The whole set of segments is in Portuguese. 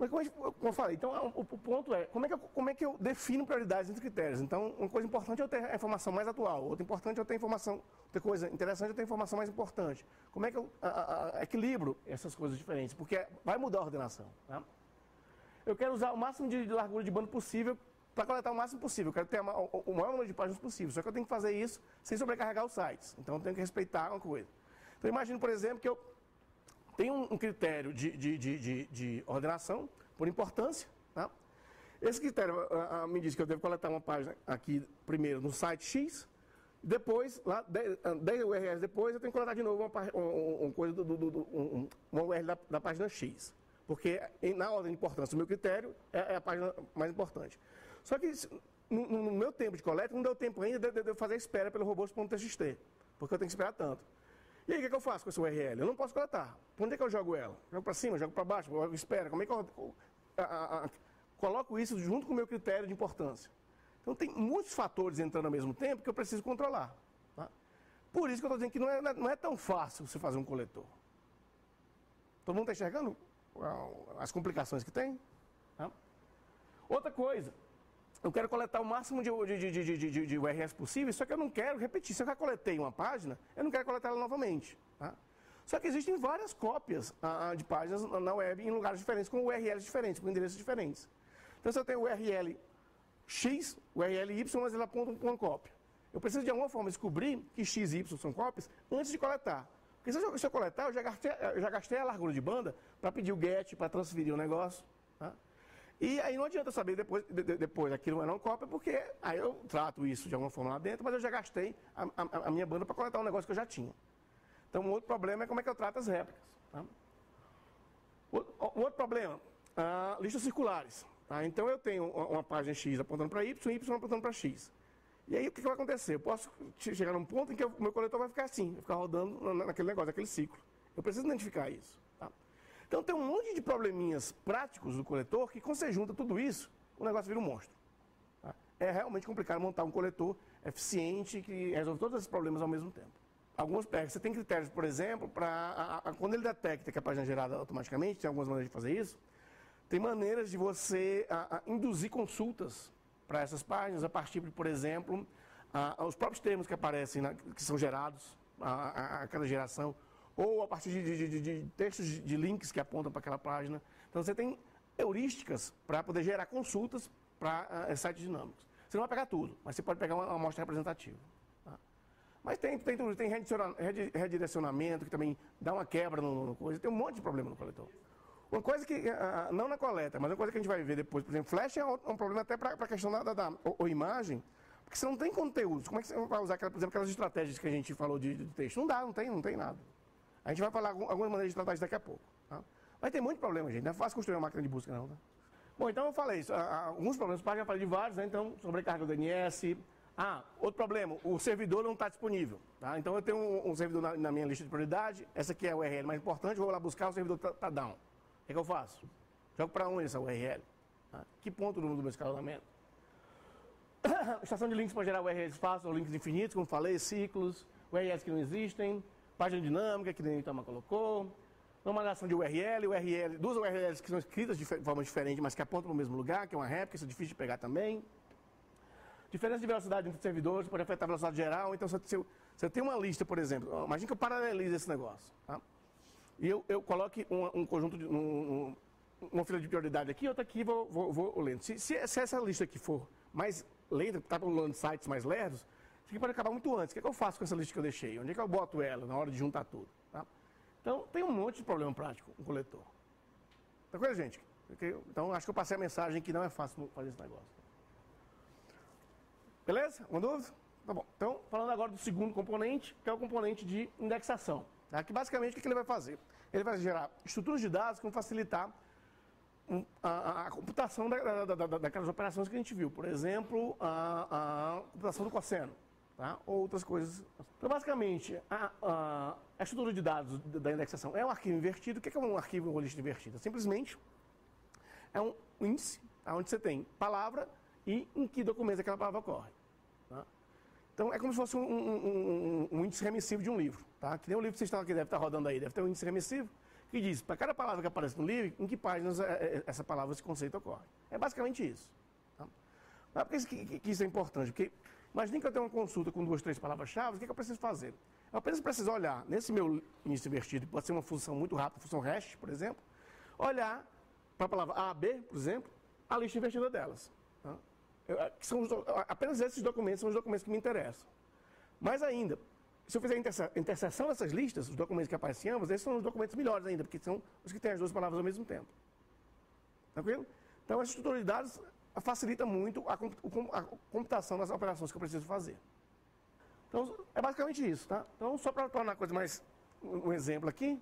Mas como eu falei, então o ponto é, como é que eu defino prioridades entre critérios? Então, uma coisa importante é eu ter a informação mais atual, outra importante é eu ter informação, outra coisa interessante é eu ter a informação mais importante. Como é que eu equilibro essas coisas diferentes? Porque vai mudar a ordenação. Tá? Eu quero usar o máximo de largura de banda possível para coletar o máximo possível. Eu quero ter o maior número de páginas possível. Só que eu tenho que fazer isso sem sobrecarregar os sites. Então, eu tenho que respeitar uma coisa. Então, imagine, por exemplo, que eu tenho um critério de ordenação por importância. Tá? Esse critério me diz que eu devo coletar uma página aqui, primeiro, no site X. Depois, lá, 10 URLs depois, eu tenho que coletar de novo uma URL da página X. Porque na ordem de importância, o meu critério é a página mais importante. Só que no meu tempo de coleta, não deu tempo ainda de eu fazer a espera pelo robôs.txt, porque eu tenho que esperar tanto. E aí, o que eu faço com essa URL? Eu não posso coletar. Por onde é que eu jogo ela? Jogo para cima, jogo para baixo, jogo espera. Como é que eu coloco isso junto com o meu critério de importância? Então, tem muitos fatores entrando ao mesmo tempo que eu preciso controlar. Tá? Por isso que eu estou dizendo que não é tão fácil você fazer um coletor. Todo mundo está enxergando as complicações que tem? Tá? Outra coisa, eu quero coletar o máximo de URLs possíveis, só que eu não quero repetir. Se eu já coletei uma página, eu não quero coletar ela novamente. Tá? Só que existem várias cópias de páginas na web em lugares diferentes, com URLs diferentes, com endereços diferentes. Então, se eu tenho URL X, URL Y, mas ela aponta para uma cópia. Eu preciso de alguma forma descobrir que X e Y são cópias antes de coletar. Porque se eu coletar, eu já gastei a largura de banda para pedir o GET, para transferir o negócio. Tá? E aí não adianta saber depois aquilo não é uma cópia, porque aí eu trato isso de alguma forma lá dentro, mas eu já gastei a minha banda para coletar um negócio que eu já tinha. Então, um outro problema é como é que eu trato as réplicas. Tá? Outro problema, listas circulares. Tá? Então, eu tenho uma página X apontando para Y, Y apontando para X. E aí, o que vai acontecer? Eu posso chegar num ponto em que o meu coletor vai ficar assim, vai ficar rodando naquele negócio, naquele ciclo. Eu preciso identificar isso. Tá? Então, tem um monte de probleminhas práticos do coletor que, quando você junta tudo isso, o negócio vira um monstro. Tá? É realmente complicado montar um coletor eficiente que resolve todos esses problemas ao mesmo tempo. Alguns você tem critérios, por exemplo, para quando ele detecta que a página é gerada automaticamente, tem algumas maneiras de fazer isso, tem maneiras de você induzir consultas para essas páginas a partir de, por exemplo, os próprios termos que aparecem, que são gerados a cada geração, ou a partir de textos de links que apontam para aquela página. Então, você tem heurísticas para poder gerar consultas para sites dinâmicos. Você não vai pegar tudo, mas você pode pegar uma amostra representativa. Tá? Mas tem redirecionamento, que também dá uma quebra no coisa. Tem um monte de problema no coletor. Uma coisa que, não na coleta, mas uma coisa que a gente vai ver depois, por exemplo, Flash é um problema até para a questão da imagem, porque você não tem conteúdo. Como é que você vai usar, por exemplo, aquelas estratégias que a gente falou de texto? Não dá, não tem nada. A gente vai falar algumas maneiras de tratar isso daqui a pouco. Tá? Mas tem muito problema, gente. Não é fácil construir uma máquina de busca, não. Tá? Bom, então eu falei isso. Alguns problemas, já falei de vários, né? Então, sobrecarga do DNS. Outro problema, o servidor não está disponível. Tá? Então, eu tenho um servidor na minha lista de prioridade. Essa aqui é a URL mais importante. Vou lá buscar, o servidor está down. O que eu faço? Jogo para onde essa URL? Tá? Que ponto do meu escalonamento? Estação de links para gerar URLs fáceis ou links infinitos, como falei, ciclos, URLs que não existem, página dinâmica, que o Itama colocou, normalização de URL, duas URLs que são escritas de forma diferente, mas que apontam para o mesmo lugar, que é uma réplica, isso é difícil de pegar também. Diferença de velocidade entre servidores pode afetar a velocidade geral. Então, se eu tenho uma lista, por exemplo, imagina que eu paralelize esse negócio. Tá? E eu coloque um conjunto, uma fila de prioridade aqui, outra aqui, vou lendo. Se essa lista aqui for mais lenta, está pulando sites mais lerdos, isso aqui pode acabar muito antes. O que eu faço com essa lista que eu deixei? Onde é que eu boto ela na hora de juntar tudo? Tá? Então, tem um monte de problema prático com o coletor. Tá com a gente? Então, acho que eu passei a mensagem que não é fácil fazer esse negócio. Beleza? Uma dúvida? Tá bom. Então, falando agora do segundo componente, que é o componente de indexação. Tá? Que basicamente o que ele vai fazer? Ele vai gerar estruturas de dados que vão facilitar a computação daquelas operações que a gente viu. Por exemplo, a computação do cosseno. Tá? Ou outras coisas. Então, basicamente, a estrutura de dados da indexação é um arquivo invertido. O que é um arquivo ou lista invertida? Simplesmente é um índice onde você tem palavra e em que documento aquela palavra ocorre. Tá? Então, é como se fosse um índice remissivo de um livro. Tá? Que nem o livro que vocês estão aqui, deve estar rodando aí, deve ter um índice remissivo, que diz, para cada palavra que aparece no livro, em que páginas essa palavra, esse conceito ocorre. É basicamente isso. Tá? Mas por que isso é importante? Porque imagine que eu tenho uma consulta com 2, 3 palavras-chave, o que eu preciso fazer? Eu apenas preciso olhar nesse meu início invertido, que pode ser uma função muito rápida, função hash, por exemplo, olhar para a palavra A, B, por exemplo, a lista invertida delas. Tá? Apenas esses documentos são os documentos que me interessam. Mais ainda, se eu fizer a interseção dessas listas, os documentos que aparecem ambos, esses são os documentos melhores ainda, porque são os que têm as duas palavras ao mesmo tempo. Tranquilo? Então, essa estrutura de dados facilita muito a computação das operações que eu preciso fazer. Então, é basicamente isso, tá? Então, só para tornar a coisa mais um exemplo aqui,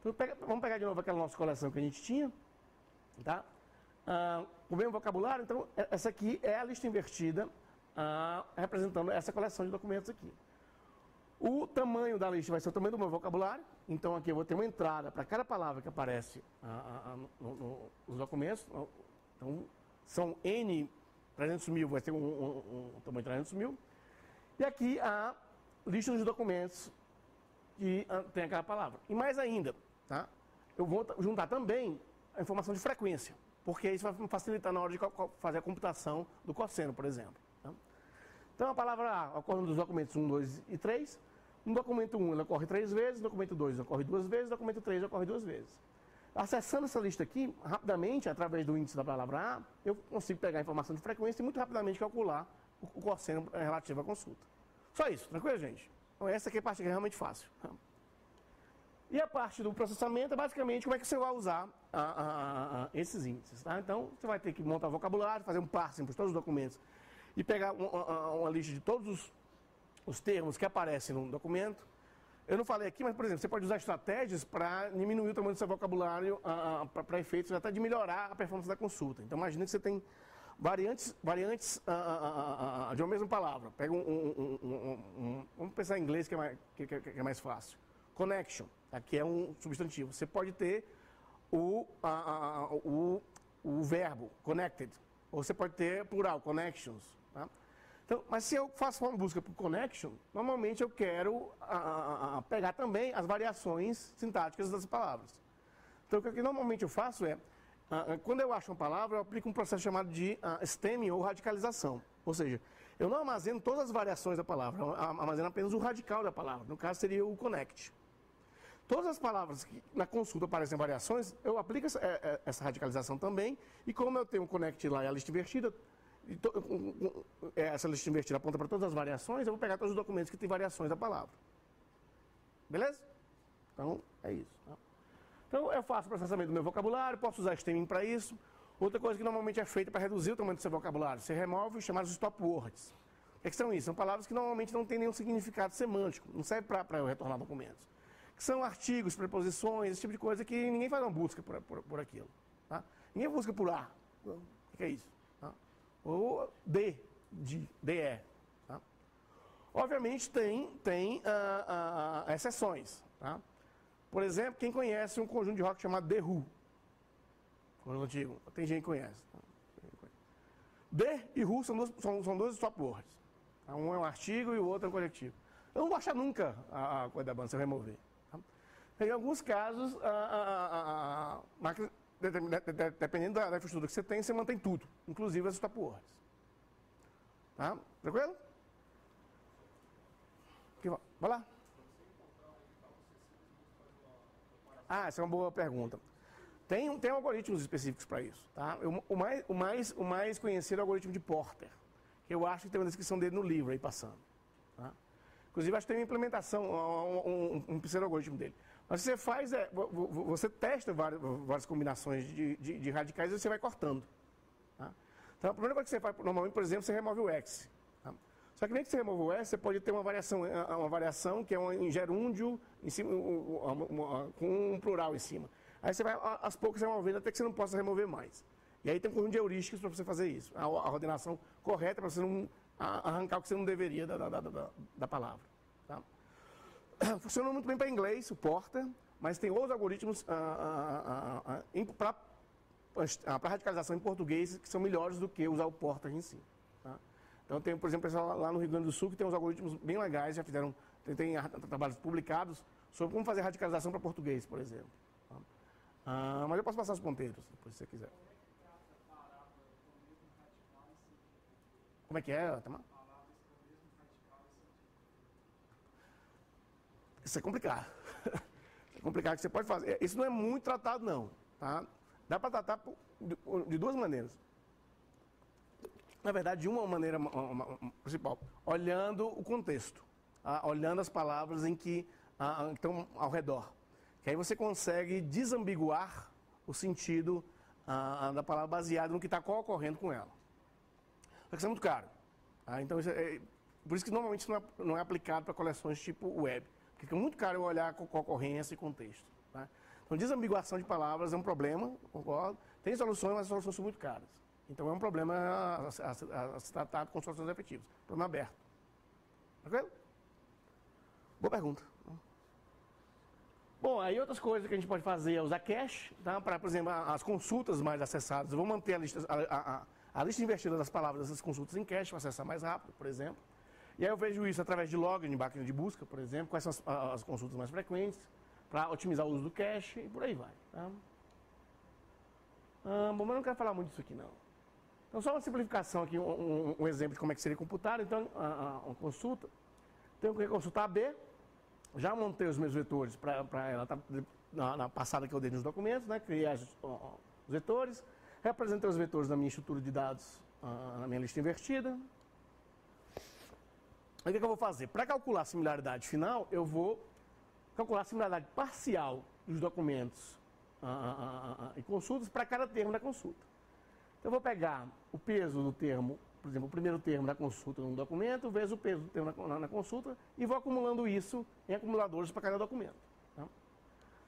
então, vamos pegar de novo aquela nossa coleção que a gente tinha, tá? O mesmo vocabulário, então, essa aqui é a lista invertida, representando essa coleção de documentos aqui. O tamanho da lista vai ser o tamanho do meu vocabulário, então aqui eu vou ter uma entrada para cada palavra que aparece nos documentos. Então, são N 300 mil, vai ter um tamanho de 300 mil. E aqui a lista dos documentos que tem aquela palavra. E mais ainda, tá? Eu vou juntar também a informação de frequência, porque isso vai me facilitar na hora de fazer a computação do cosseno, por exemplo. Tá? Então, a palavra A ocorre nos documentos 1, 2 e 3. No documento 1 ela ocorre 3 vezes, no documento 2 ela ocorre 2 vezes, no documento 3 ela ocorre 2 vezes. Acessando essa lista aqui, rapidamente, através do índice da palavra A, eu consigo pegar a informação de frequência e muito rapidamente calcular o cosseno relativo à consulta. Só isso, tranquilo, gente? Então, essa aqui é a parte que é realmente fácil. E a parte do processamento é basicamente como é que você vai usar esses índices. Tá? Então, você vai ter que montar o vocabulário, fazer um parsing por todos os documentos e pegar uma lista de todos os termos que aparecem no documento. Eu não falei aqui, mas, por exemplo, você pode usar estratégias para diminuir o tamanho do seu vocabulário para efeitos até de melhorar a performance da consulta. Então, imagina que você tem variantes de uma mesma palavra. Pega vamos pensar em inglês, que é mais fácil. Connection, aqui é um substantivo. Você pode ter o verbo, connected, ou você pode ter plural, connections. Tá? Então, mas se eu faço uma busca por connection, normalmente eu quero pegar também as variações sintáticas das palavras. Então, o que normalmente eu faço é, quando eu acho uma palavra, eu aplico um processo chamado de stemming ou radicalização. Ou seja, eu não armazeno todas as variações da palavra, eu armazeno apenas o radical da palavra. No caso, seria o connect. Todas as palavras que na consulta aparecem variações, eu aplico essa radicalização também. E como eu tenho um connect lá e a lista invertida, essa lista invertida aponta para todas as variações, eu vou pegar todos os documentos que têm variações da palavra. Beleza? Então, é isso. Tá? Então, eu faço o processamento do meu vocabulário, posso usar stemming para isso. Outra coisa que normalmente é feita para reduzir o tamanho do seu vocabulário, você remove os chamados stop words. O que são isso? São palavras que normalmente não têm nenhum significado semântico, não serve para eu retornar documentos. Que são artigos, preposições, esse tipo de coisa que ninguém faz uma busca por aquilo. Tá? Ninguém busca por A. O que é isso? Tá? Ou DE. Tá? Obviamente tem exceções. Tá? Por exemplo, quem conhece um conjunto de rock chamado The Who? Conjunto antigo. Tem gente que conhece. Tá? The e Who são dois stop words. Tá? Um é um artigo e o outro é um coletivo. Eu não vou achar nunca a coisa da banda se eu remover. Tá? Em alguns casos, dependendo da infraestrutura que você tem, você mantém tudo, inclusive as stop words. Tá? Tranquilo? Vai lá. Essa é uma boa pergunta. Tem algoritmos específicos para isso. Tá? O mais conhecido é o algoritmo de Porter, que eu acho que tem uma descrição dele no livro aí passando. Tá? Inclusive, acho que tem uma implementação, um pseudo-algoritmo dele. Mas o que você faz você testa várias combinações de radicais e você vai cortando. Tá? Então, a primeira coisa que você faz, normalmente, por exemplo, você remove o X. Tá? Só que nem que você remove o S, você pode ter uma variação que é um gerúndio em cima, com um plural em cima. Aí você vai, aos poucos, removendo até que você não possa remover mais. E aí tem um conjunto de heurísticas para você fazer isso. A ordenação correta para você não arrancar o que você não deveria da palavra. Tá? Funciona muito bem para inglês, o Porter, mas tem outros algoritmos para radicalização em português que são melhores do que usar o Porter em si. Tá? Então tem, por exemplo, pessoal lá no Rio Grande do Sul que tem uns algoritmos bem legais, já fizeram, tem trabalhos publicados sobre como fazer radicalização para português, por exemplo. Tá? Mas eu posso passar os ponteiros, depois se você quiser. Como é que é, Tamar? Isso é complicado. É complicado que você pode fazer. Isso não é muito tratado, não. Tá? Dá para tratar de duas maneiras. Na verdade, de uma maneira principal, olhando o contexto, olhando as palavras em que estão ao redor. Que aí você consegue desambiguar o sentido da palavra baseado no que está ocorrendo com ela. Só que isso é muito caro. Então, por isso que normalmente não é aplicado para coleções tipo web. Porque fica muito caro eu olhar com ocorrência e contexto. Tá? Então, desambiguação de palavras é um problema, concordo. Tem soluções, mas as soluções são muito caras. Então, é um problema a se tratar com soluções efetivas. Problema aberto. Tranquilo? Boa pergunta. Bom, aí outras coisas que a gente pode fazer é usar cache, tá? Para, por exemplo, as consultas mais acessadas. Eu vou manter a lista invertida das palavras dessas consultas em cache para acessar mais rápido, por exemplo. E aí eu vejo isso através de login, máquina de busca, por exemplo, quais são as consultas mais frequentes, para otimizar o uso do cache e por aí vai. Tá? Bom, mas eu não quero falar muito disso aqui, não. Então, só uma simplificação aqui, um exemplo de como é que seria computado. Então, uma consulta, tenho que consultar a B, já montei os meus vetores para ela estar na passada que eu dei nos documentos, né? Criei os vetores, representei os vetores na minha estrutura de dados, na minha lista invertida. Aí o que eu vou fazer? Para calcular a similaridade final, eu vou calcular a similaridade parcial dos documentos e consultas para cada termo da consulta. Então, eu vou pegar o peso do termo, por exemplo, o primeiro termo da consulta no documento, vezes o peso do termo na consulta, e vou acumulando isso em acumuladores para cada documento. Tá?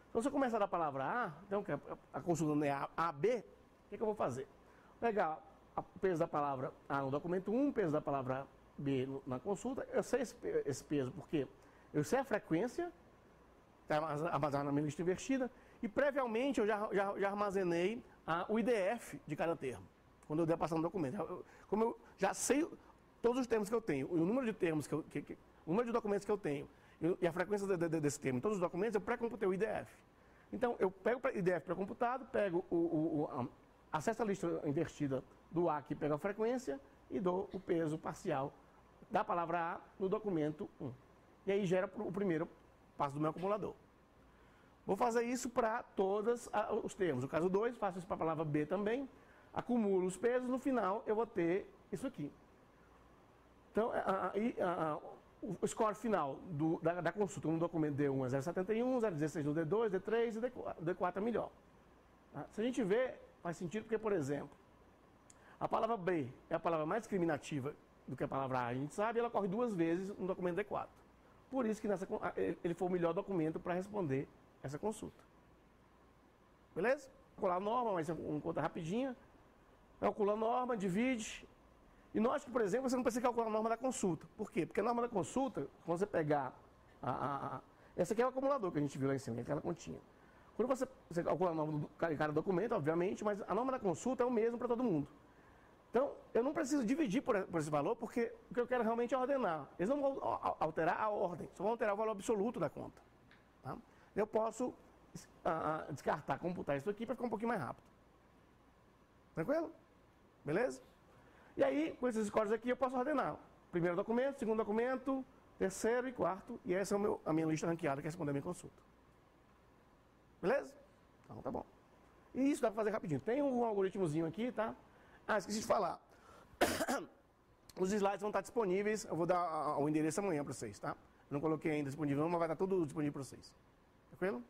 Então, se eu começar da palavra A, então, a consulta é AB, o que eu vou fazer? Vou pegar o peso da palavra A no documento 1, o peso da palavra B na consulta. Eu sei esse peso porque eu sei a frequência, está armazenada na minha lista invertida, e previamente eu já armazenei o IDF de cada termo, quando eu der passar no documento. Como eu já sei todos os termos que eu tenho, o número de termos o número de documentos que eu tenho e a frequência desse termo em todos os documentos, eu pré-computei o IDF. Então, eu pego o IDF pré-computado, pego acesso à lista invertida do A, que pega a frequência, e dou o peso parcial da palavra A no documento 1. E aí gera o primeiro passo do meu acumulador. Vou fazer isso para todos os termos. No caso 2, faço isso para a palavra B também. Acumulo os pesos, no final eu vou ter isso aqui. Então, o score final da consulta no documento D1 é 0,71, 0,16 no D2, D3 e D4 é melhor. Se a gente vê, faz sentido porque, por exemplo, a palavra B é a palavra mais discriminativa do que a palavra A, a gente sabe, ela ocorre 2 vezes no documento D4. Por isso que ele foi o melhor documento para responder essa consulta. Beleza? Calcular a norma, mas uma conta rapidinha. Calcula a norma, divide. E note que, por exemplo, você não precisa calcular a norma da consulta. Por quê? Porque a norma da consulta, quando você pegar essa aqui é o acumulador que a gente viu lá em cima, que é aquela continha. Quando você calcula a norma de cada documento, obviamente, mas a norma da consulta é o mesmo para todo mundo. Então, eu não preciso dividir por esse valor, porque o que eu quero realmente é ordenar. Eles não vão alterar a ordem, só vão alterar o valor absoluto da conta. Tá? Eu posso descartar, computar isso aqui para ficar um pouquinho mais rápido. Tranquilo? Beleza? E aí, com esses scores aqui, eu posso ordenar. Primeiro documento, segundo documento, terceiro e quarto. E essa é a minha lista ranqueada que responder a minha consulta. Beleza? Então, tá bom. E isso dá para fazer rapidinho. Tem um algoritmozinho aqui, tá? Esqueci de falar. Os slides vão estar disponíveis. Eu vou dar o endereço amanhã para vocês, tá? Eu não coloquei ainda disponível, mas vai estar tudo disponível para vocês. Tranquilo?